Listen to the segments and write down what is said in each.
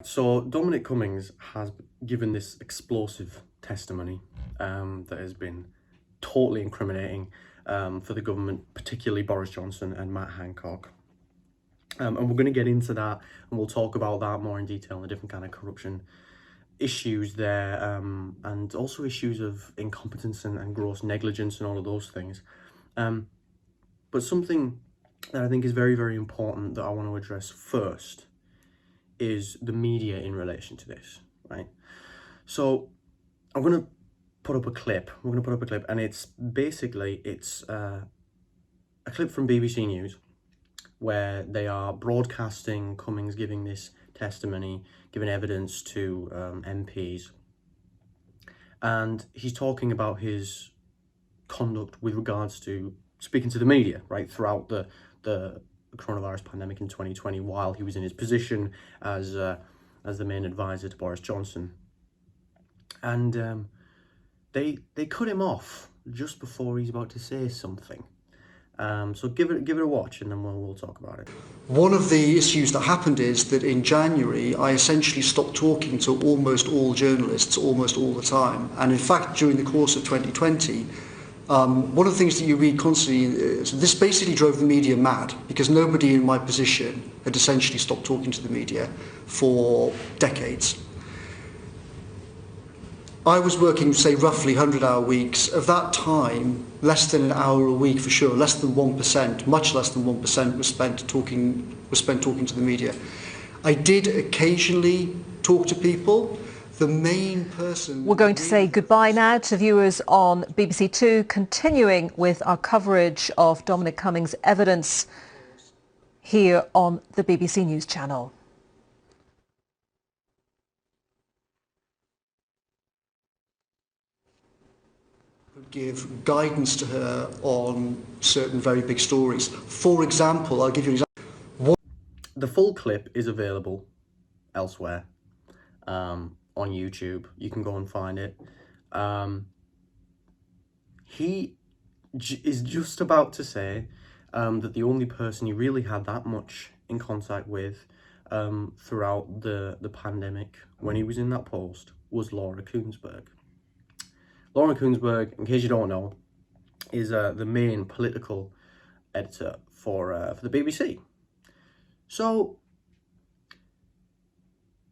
So Dominic Cummings has given this explosive testimony that has been totally incriminating for the government, particularly Boris Johnson and Matt Hancock. And we're going to get into that, and we'll talk about that more in detail, the different kind of corruption issues there, and also issues of incompetence and gross negligence and all of those things. But something that I think is very, very important that I want to address first is the media in relation to this, right? So I'm going to put up a clip. We're going to put up a clip, and it's basically, it's a clip from BBC News where they are broadcasting Cummings giving this testimony, giving evidence to MPs. And he's talking about his conduct with regards to speaking to the media, right, throughout the coronavirus pandemic in 2020, while he was in his position as the main advisor to Boris Johnson. And they cut him off just before he's about to say something. So give it a watch, and then we'll talk about it. One of the issues that happened is that in January, I essentially stopped talking to almost all journalists almost all the time. And in fact, during the course of 2020, one of the things that you read constantly is this basically drove the media mad, because nobody in my position had essentially stopped talking to the media for decades. I was working, say, roughly 100-hour weeks. Of that time, less than an hour a week for sure, less than 1%, much less than 1% was spent talking to the media. I did occasionally talk to people. The main person... We're going to say goodbye now to viewers on BBC Two, continuing with our coverage of Dominic Cummings' evidence here on the BBC News channel. Give guidance to her on certain very big stories. For example, I'll give you an example. The full clip is available elsewhere on YouTube. You can go and find it. He is just about to say that the only person he really had that much in contact with throughout the pandemic when he was in that post was Laura Kuenssberg. Laura Kuenssberg, in case you don't know, is the main political editor for the BBC. So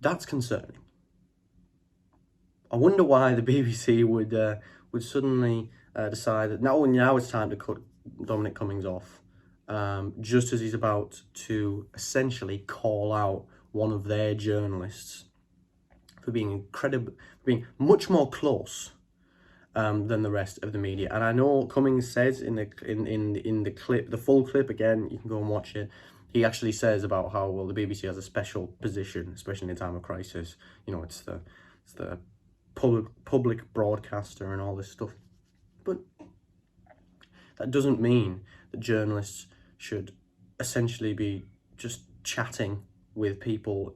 that's concerning. I wonder why the BBC would suddenly decide that now it's time to cut Dominic Cummings off, just as he's about to essentially call out one of their journalists for being much more close than the rest of the media. And I know Cummings says in the clip, the full clip, again, you can go and watch it, he actually says about how, well, the BBC has a special position, especially in a time of crisis. You know, it's the public broadcaster and all this stuff. But that doesn't mean that journalists should essentially be just chatting with people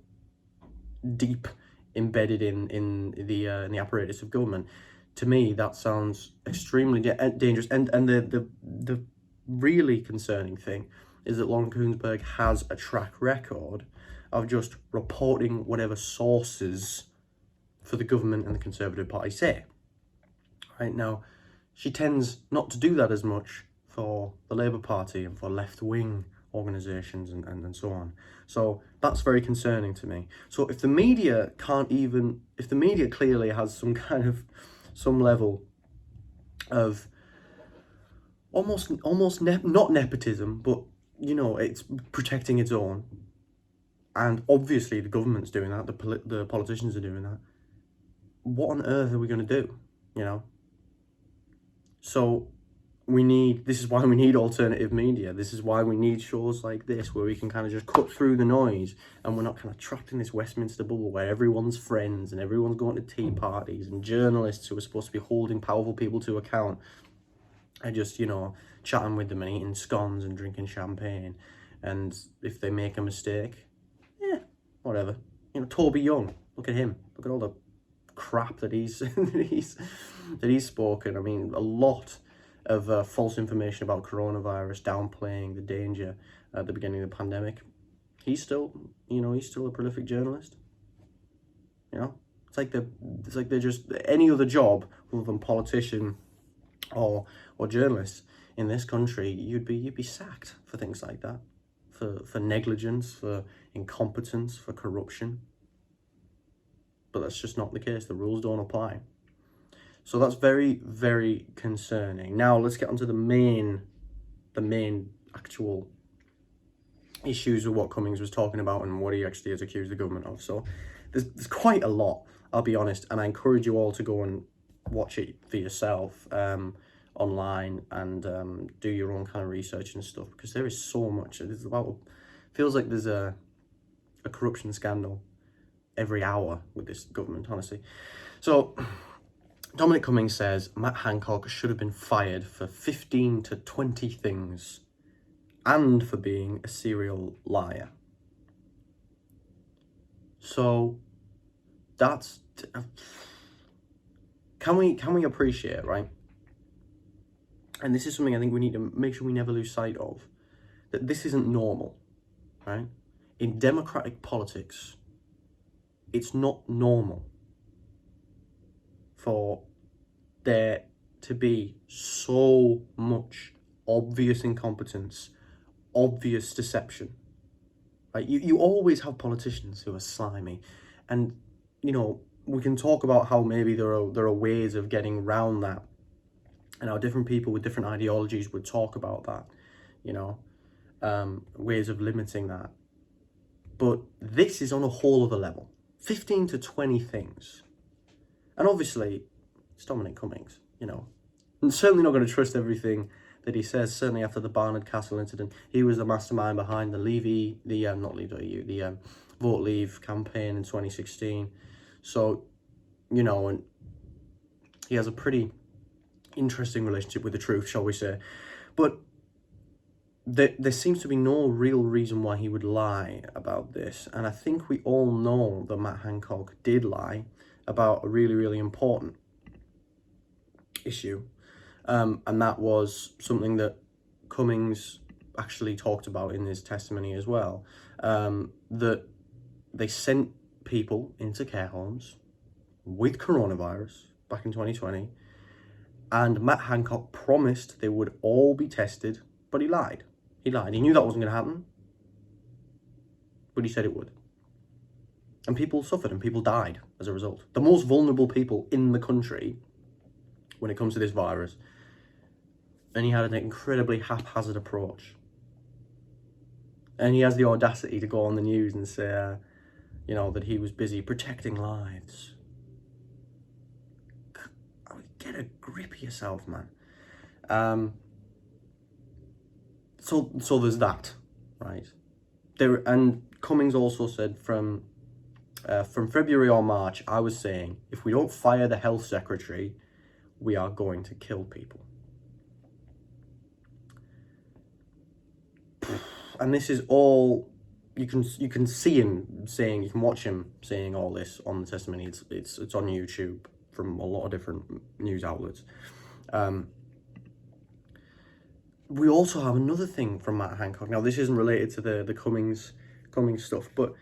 deep embedded in the apparatus of government. To me, that sounds extremely dangerous. And the really concerning thing is that Laura Kuenssberg has a track record of just reporting whatever sources for the government and the Conservative Party say. Right now, she tends not to do that as much for the Labour Party and for left-wing organisations and so on. So that's very concerning to me. So if the media clearly has some level of not nepotism, but, you know, it's protecting its own, and obviously the government's doing that, the politicians are doing that, what on earth are we going to do, you know? So this is why we need alternative media. This is why we need shows like this, where we can kind of just cut through the noise, and we're not kind of trapped in this Westminster bubble where everyone's friends and everyone's going to tea parties, and journalists who are supposed to be holding powerful people to account are just, you know, chatting with them and eating scones and drinking champagne. And if they make a mistake, yeah, whatever. You know, Toby Young, look at him. Look at all the crap that he's spoken. I mean, a lot of false information about coronavirus, downplaying the danger at the beginning of the pandemic. He's still a prolific journalist. You know, it's like they're just any other job other than politician or journalist in this country. You'd be sacked for things like that, for negligence, for incompetence, for corruption. But that's just not the case. The rules don't apply. So that's very, very concerning. Now let's get onto the main actual issues with what Cummings was talking about and what he actually has accused the government of. So there's quite a lot, I'll be honest, and I encourage you all to go and watch it for yourself online and do your own kind of research and stuff, because there is so much. It's about, feels like there's a corruption scandal every hour with this government, honestly. So Dominic Cummings says Matt Hancock should have been fired for 15 to 20 things and for being a serial liar. So that's, can we appreciate, right? And this is something I think we need to make sure we never lose sight of, that this isn't normal, right? In democratic politics, it's not normal for there to be so much obvious incompetence, obvious deception. Right? You always have politicians who are slimy, and you know, we can talk about how maybe there are ways of getting around that, and how different people with different ideologies would talk about that, you know, ways of limiting that. But this is on a whole other level. 15 to 20 things. And obviously, it's Dominic Cummings, you know. I'm certainly not going to trust everything that he says, certainly after the Barnard Castle incident. He was the mastermind behind the Vote Leave campaign in 2016. So, you know, and he has a pretty interesting relationship with the truth, shall we say. But there seems to be no real reason why he would lie about this. And I think we all know that Matt Hancock did lie about a really, really important issue. And that was something that Cummings actually talked about in his testimony as well. That they sent people into care homes with coronavirus back in 2020. And Matt Hancock promised they would all be tested, but he lied. He lied. He knew that wasn't going to happen, but he said it would. And people suffered and people died as a result. The most vulnerable people in the country when it comes to this virus. And he had an incredibly haphazard approach. And he has the audacity to go on the news and say, you know, that he was busy protecting lives. Get a grip of yourself, man. So there's that, right? And Cummings also said from February or March, I was saying, if we don't fire the health secretary, we are going to kill people. And this is all, you can see him saying, you can watch him saying all this on the testimony. It's on YouTube from a lot of different news outlets. We also have another thing from Matt Hancock. Now, this isn't related to the Cummings stuff, but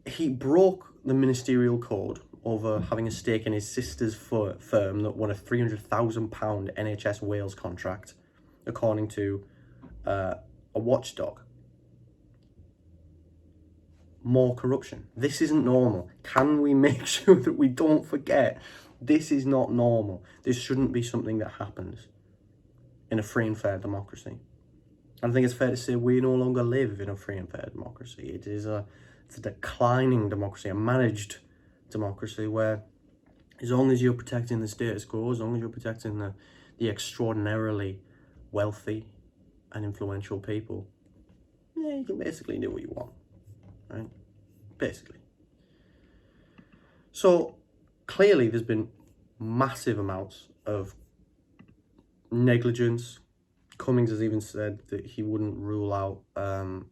he broke the ministerial code over having a stake in his sister's firm that won a £300,000 NHS Wales contract, according to a watchdog. More corruption. This isn't normal. Can we make sure that we don't forget this is not normal? This shouldn't be something that happens in a free and fair democracy. I think it's fair to say we no longer live in a free and fair democracy. It's a declining democracy, a managed democracy where, as long as you're protecting the status quo, as long as you're protecting the extraordinarily wealthy and influential people, yeah, you can basically do what you want, right? Basically. So clearly there's been massive amounts of negligence. Cummings has even said that he wouldn't rule out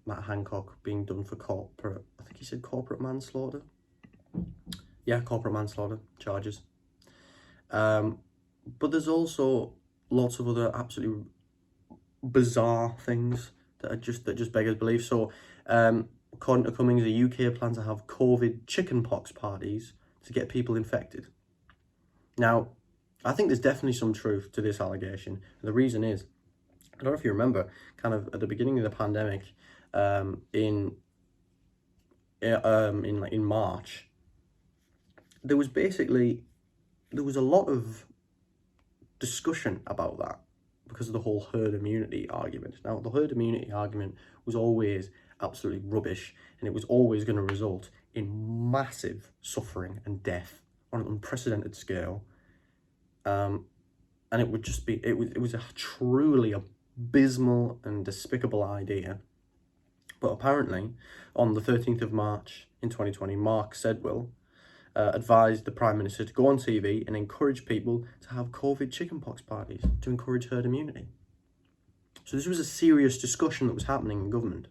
Matt Hancock being done for corporate, I think he said corporate manslaughter. Yeah, corporate manslaughter charges. But there's also lots of other absolutely bizarre things that just beggars belief. So according to Cummings, the UK plans to have COVID chickenpox parties to get people infected. Now, I think there's definitely some truth to this allegation. And the reason is, I don't know if you remember, kind of at the beginning of the pandemic, in March, there was a lot of discussion about that because of the whole herd immunity argument. Now, the herd immunity argument was always absolutely rubbish, and it was always going to result in massive suffering and death on an unprecedented scale. And it would just be, it was a truly abysmal and despicable idea. But apparently, on the 13th of March in 2020, Mark Sedwill advised the Prime Minister to go on TV and encourage people to have COVID chickenpox parties to encourage herd immunity. So this was a serious discussion that was happening in government.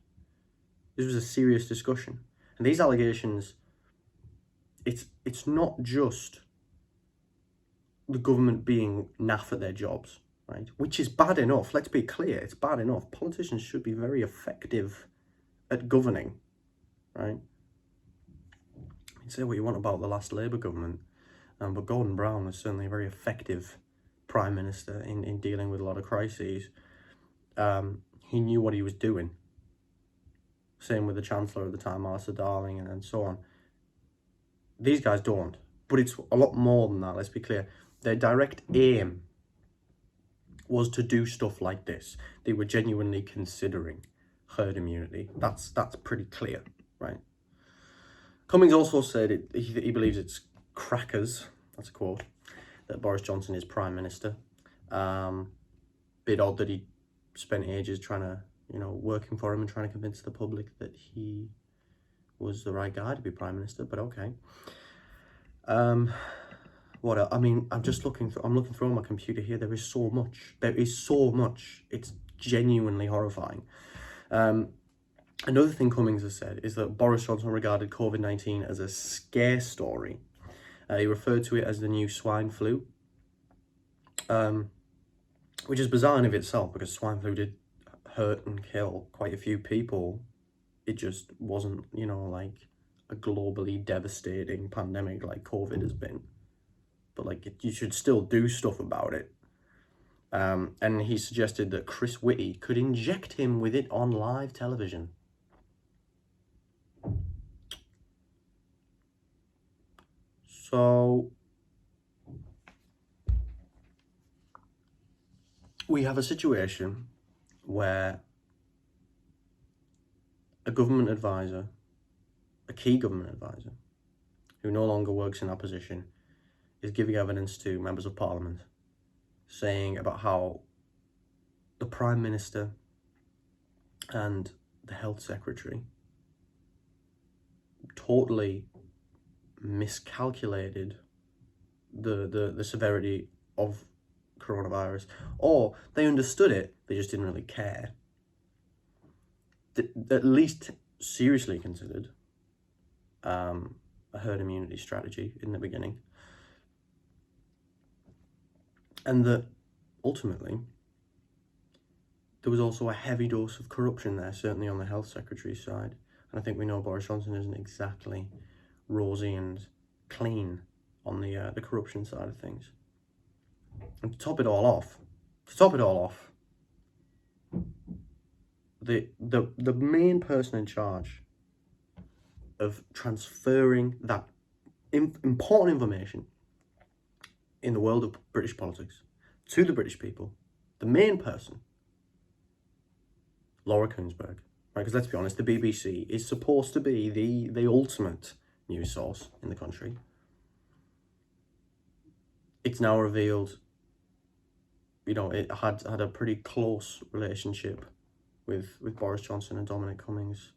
This was a serious discussion. And these allegations, it's not just the government being naff at their jobs, right? Which is bad enough. Let's be clear, it's bad enough. Politicians should be very effective at governing, right? You can say what you want about the last Labour government, but Gordon Brown was certainly a very effective Prime Minister in dealing with a lot of crises. He knew what he was doing. Same with the Chancellor at the time, Alistair Darling, and so on. These guys don't. But it's a lot more than that, let's be clear. Their direct aim was to do stuff like this. They were genuinely considering herd immunity. That's pretty clear, right? Cummings also said he believes it's crackers, that's a quote, that Boris Johnson is Prime Minister. Bit odd that he spent ages trying to, working for him and trying to convince the public that he was the right guy to be Prime Minister, but okay. What else? I mean, I'm looking through on my computer here. There is so much. It's genuinely horrifying. Another thing Cummings has said is that Boris Johnson regarded COVID-19 as a scare story. He referred to it as the new swine flu, which is bizarre in of itself because swine flu did hurt and kill quite a few people. It just wasn't, like a globally devastating pandemic like COVID has been. But you should still do stuff about it. And he suggested that Chris Whitty could inject him with it on live television. So we have a situation where a government advisor, a key government advisor, who no longer works in that position, is giving evidence to members of Parliament, saying about how the Prime Minister and the Health Secretary totally miscalculated the severity of coronavirus, or they understood it, they just didn't really care. At least seriously considered a herd immunity strategy in the beginning. And that ultimately there was also a heavy dose of corruption there, certainly on the Health Secretary's side. And I think we know Boris Johnson isn't exactly rosy and clean on the corruption side of things. And to top it all off, the main person in charge of transferring that important information in the world of British politics to the British people, the main person, Laura Kuenssberg, right? Because let's be honest, the BBC is supposed to be the ultimate news source in the country. It's now revealed, it had a pretty close relationship with Boris Johnson and Dominic Cummings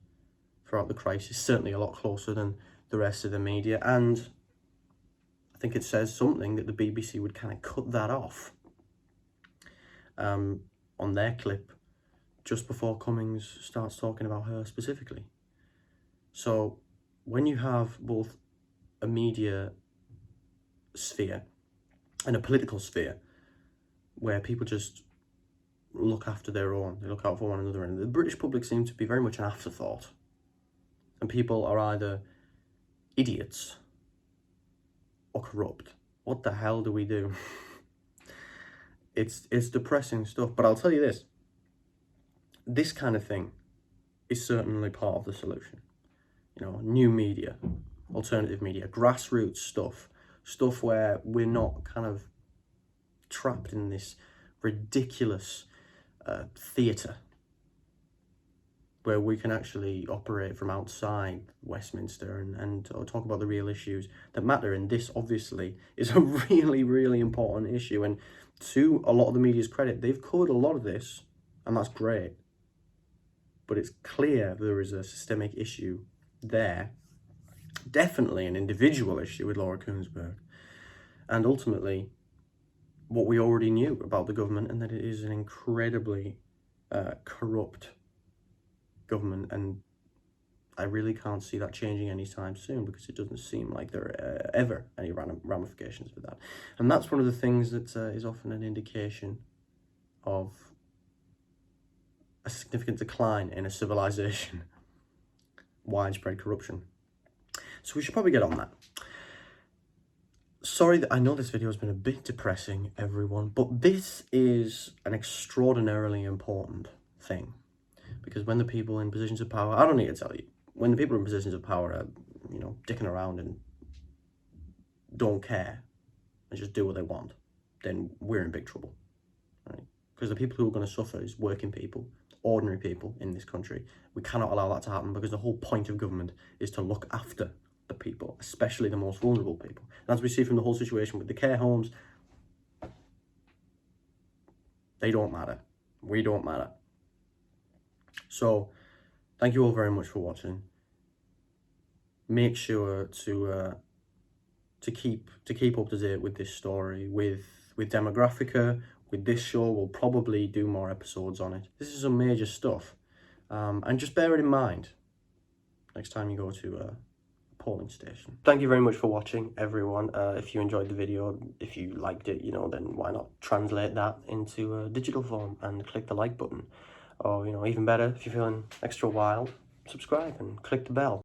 throughout the crisis, certainly a lot closer than the rest of the media. And I think it says something that the BBC would kind of cut that off on their clip just before Cummings starts talking about her specifically. So when you have both a media sphere and a political sphere where people just look after their own, they look out for one another, and the British public seems to be very much an afterthought. And people are either idiots or corrupt. What the hell do we do? It's depressing stuff, but I'll tell you this kind of thing is certainly part of the solution. You know, new media, alternative media, grassroots stuff where we're not kind of trapped in this ridiculous theatre where we can actually operate from outside Westminster and talk about the real issues that matter. And this obviously is a really, really important issue. And to a lot of the media's credit, they've covered a lot of this, and that's great. But it's clear there is a systemic issue there. Definitely an individual issue with Laura Kuenssberg. And ultimately, what we already knew about the government, and that it is an incredibly corrupt government, and I really can't see that changing anytime soon, because it doesn't seem like there are ever any ramifications with that. And that's one of the things that is often an indication of a significant decline in a civilization, widespread corruption. So we should probably get on that. Sorry that I know this video has been a bit depressing, everyone, but this is an extraordinarily important thing. Because when the people in positions of power, I don't need to tell you, when the people in positions of power are, you know, dicking around and don't care and just do what they want, then we're in big trouble, right? Because the people who are going to suffer is working people, ordinary people in this country. We cannot allow that to happen, because the whole point of government is to look after the people, especially the most vulnerable people. And as we see from the whole situation with the care homes, they don't matter. We don't matter. So, thank you all very much for watching. Make sure to keep up to date with this story, with Demographica, with this show. We'll probably do more episodes on it. This is some major stuff, and just bear it in mind next time you go to a polling station. Thank you very much for watching, everyone. If you enjoyed the video, if you liked it, you know, then why not translate that into a digital form and click the like button. Or, you know, even better, if you're feeling extra wild, subscribe and click the bell.